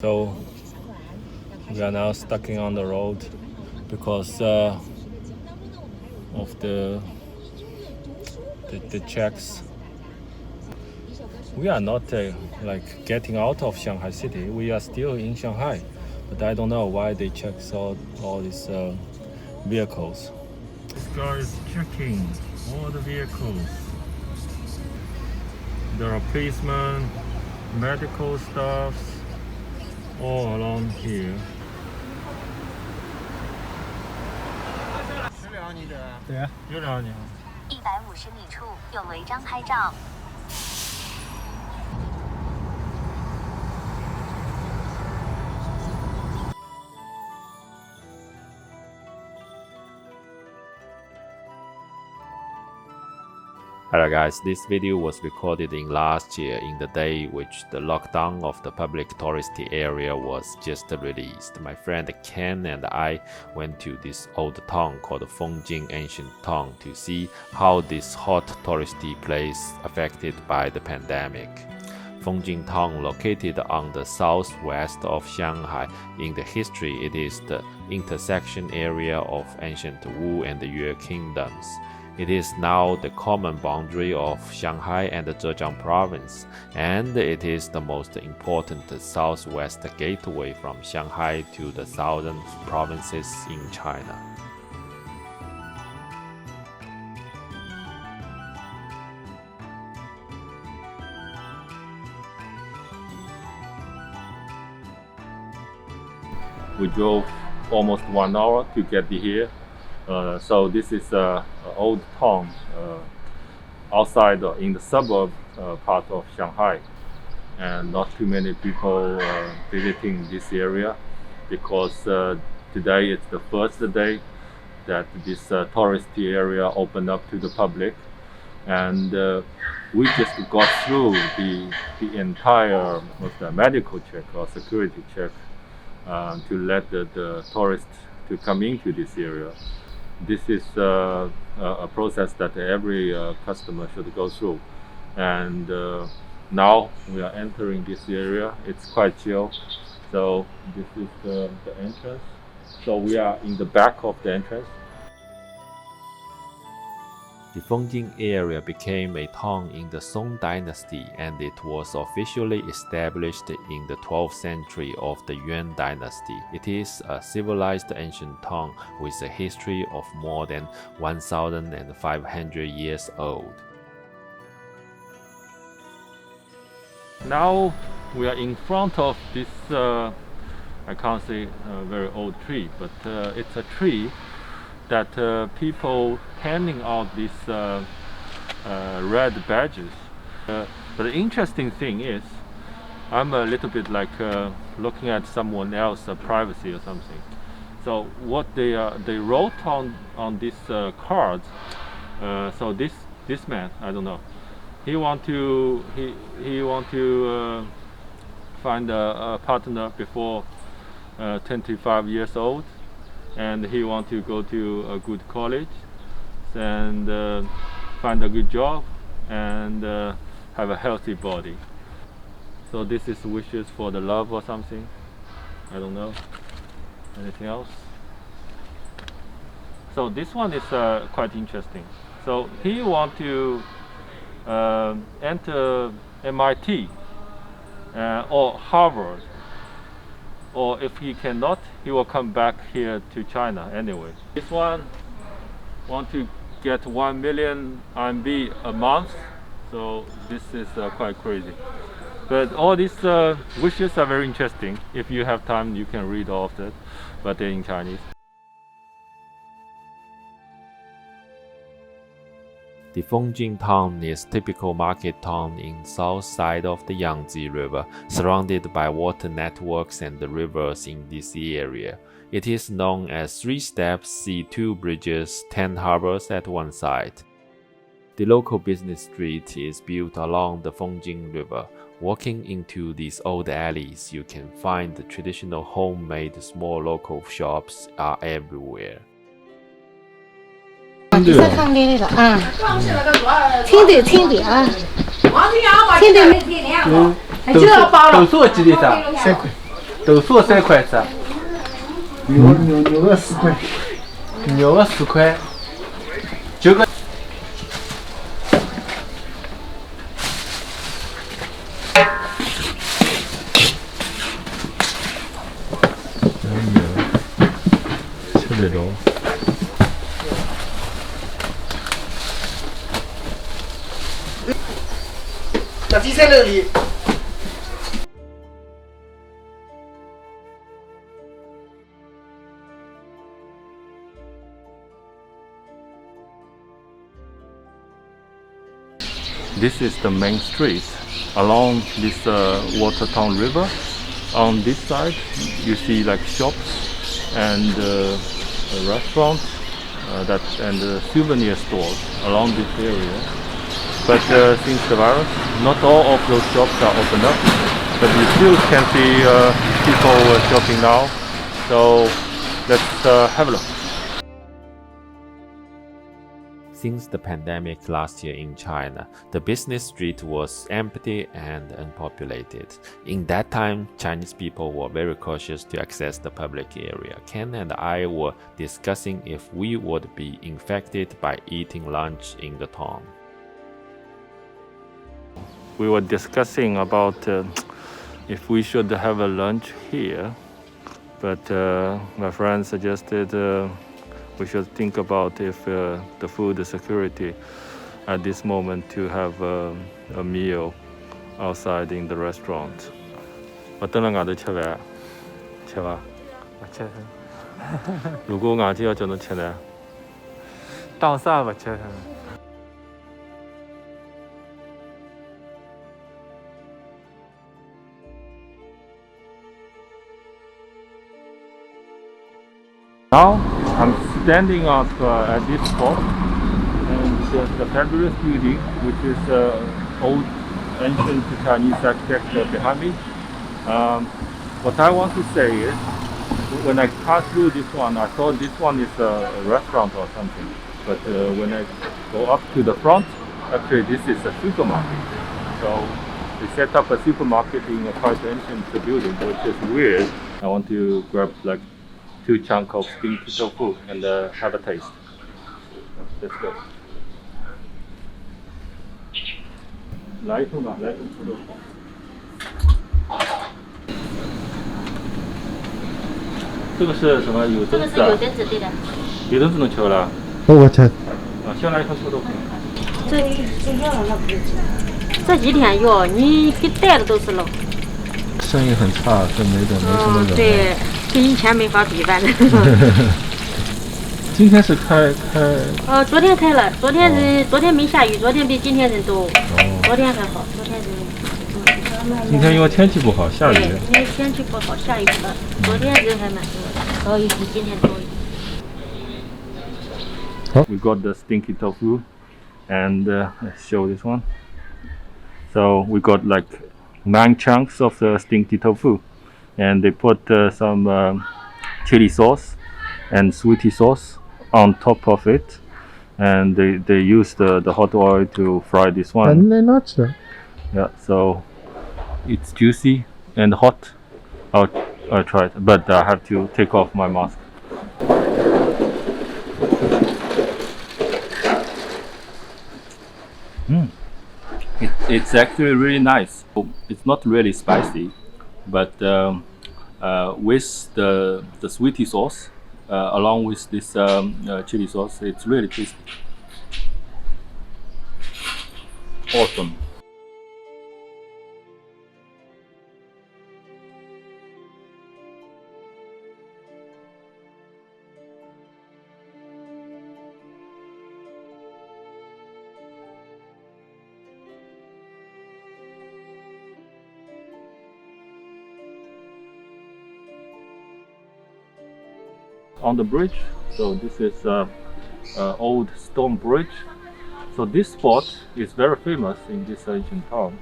So we are now stuck on the road because of the checks. We are not like getting out of Shanghai city. We are still in Shanghai, but I don't know why they check all these vehicles. This guy is checking all the vehicles. There are policemen, medical staffs all along here. 对啊，有2年。150米处有违章拍照。 Hello guys, this video was recorded in last year in the day which the lockdown of the public touristy area was just released. My friend Ken and I went to this old town called Fengjing Ancient Town to see how this hot touristy place affected by the pandemic. Fengjing Town, located on the southwest of Shanghai, in the history it is the intersection area of ancient Wu and Yue kingdoms. It is now the common boundary of Shanghai and the Zhejiang province, and it is the most important southwest gateway from Shanghai to the southern provinces in China. We drove almost 1 hour to get here. So this is an old town outside in the suburb part of Shanghai, and not too many people visiting this area because today is the first day that this touristy area opened up to the public, and we just got through the entire medical check or security check to let the tourists to come into this area. This is a process that every customer should go through, and now we are entering this area. It's quite chill. So this is the entrance. So we are in the back of the entrance. The Fengjing area became a town in the Song dynasty, and it was officially established in the 12th century of the Yuan dynasty. It is a civilized ancient town with a history of more than 1,500 years old. Now we are in front of this, I can't say a very old tree, but it's a tree that people handing out these red badges. But the interesting thing is, I'm a little bit like looking at someone else's privacy or something. So what they wrote on this card. So this man, I don't know, he want to find a partner before 25 years old. And he wants to go to a good college and find a good job and have a healthy body. So this is wishes for the love or something. I don't know. Anything else? So this one is quite interesting. So he wants to enter MIT or Harvard. Or if he cannot, he will come back here to China anyway. This one want to get 1 million RMB a month, so this is quite crazy. But all these wishes are very interesting. If you have time, you can read all of that, but they're in Chinese. The Fengjing town is typical market town in south side of the Yangtze River, surrounded by water networks and the rivers in this area. It is known as 3 steps, see 2 bridges, 10 harbors at one side. The local business street is built along the Fengjing River. Walking into these old alleys, you can find the traditional homemade small local shops are everywhere. 你再看这个啊，听的啊，听的没听的，就要包了。都是我记得噻，豆腐3块子，牛肉4块，牛肉4块，9个。吃得着。那地菜那里。This is the main street along this Water Town river. On this side, you see like shops and restaurants and souvenir stores along this area. But since the virus, not all of those shops are open up. But you still can see people shopping now. So let's have a look. Since the pandemic last year in China, the business street was empty and unpopulated. In that time, Chinese people were very cautious to access the public area. Ken and I were discussing if we would be infected by eating lunch in the town. We were discussing about if we should have a lunch here, but my friend suggested we should think about if the food security at this moment to have a meal outside in the restaurant. 어떤 거 가도 쳐봐. 쳐봐. 맞춰서. 누구 가지요 저는 쳐네. 到啥맞춰서. Now I'm standing up at this spot, and the fabulous building, which is old ancient Chinese architecture behind me. What I want to say is, when I passed through this one, I thought this one is a restaurant or something. But when I go up to the front, actually this is a supermarket. So they set up a supermarket in a quite ancient building, which is weird. I want to grab like 2 chunks of steamed tofu and have a taste. Let's go. 来一份吧，来一份臭豆腐。这个是什么？有这个是灯子啊？有灯子对的。有灯子能吃了？我吃。啊，先来一份臭豆腐。这几天哟，你给带的都是肉。生意很差，这没什么人。对，跟以前没法比，反正。今天是开。昨天开了，昨天没下雨，昨天比今天人多。昨天还好，昨天人。今天因为天气不好，下雨。对，今天天气不好，下雨了。昨天人还蛮多的，所以比今天多一点。We got the stinky tofu, and let's show this one. So we got like 9 chunks of the stinky tofu, and they put some chili sauce and sweetie sauce on top of it, and they use the hot oil to fry this one. Yeah, so it's juicy and hot. I'll try it, but I have to take off my mask. It's actually really nice. It's not really spicy, but with the sweetie sauce along with this chili sauce, it's really tasty. Awesome. On the bridge, so this is old stone bridge. So this spot is very famous in this ancient town.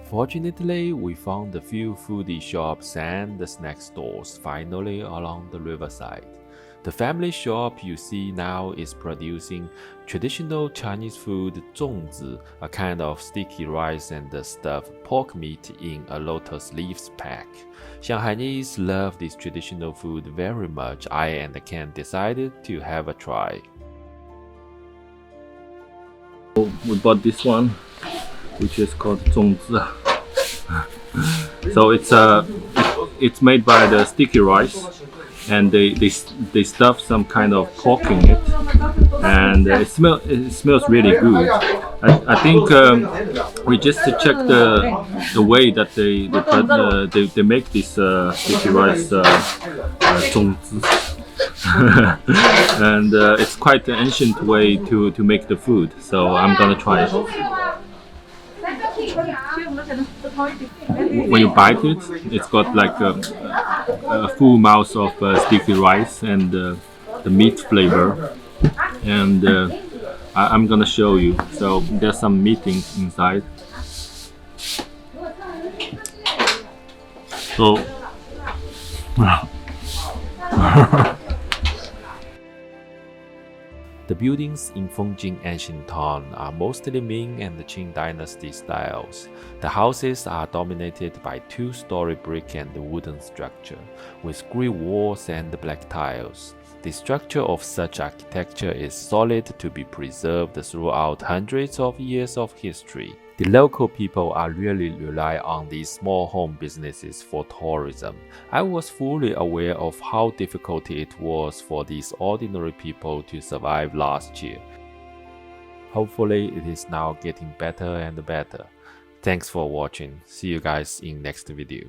Fortunately, we found a few foodie shops and the snack stores finally along the riverside. The family shop you see now is producing traditional Chinese food zongzi, a kind of sticky rice and stuffed pork meat in a lotus leaves pack. Shanghainese love this traditional food very much. I and Ken decided to have a try. We bought this one, which is called zongzi. So it's made by the sticky rice, and they stuff some kind of pork in it, and it smells really good. I think we just checked the way that they make this sticky rice zongzi. And it's quite an ancient way to make the food, so I'm gonna try it. When you bite it, it's got like a full mouth of sticky rice and the meat flavor, and I'm gonna show you. So there's some meat inside. So The buildings in Fengjing ancient town are mostly Ming and Qing dynasty styles. The houses are dominated by two-story brick and wooden structure, with grey walls and black tiles. The structure of such architecture is solid to be preserved throughout hundreds of years of history. The local people are really rely on these small home businesses for tourism. I was fully aware of how difficult it was for these ordinary people to survive last year. Hopefully it is now getting better and better. Thanks for watching. See you guys in next video.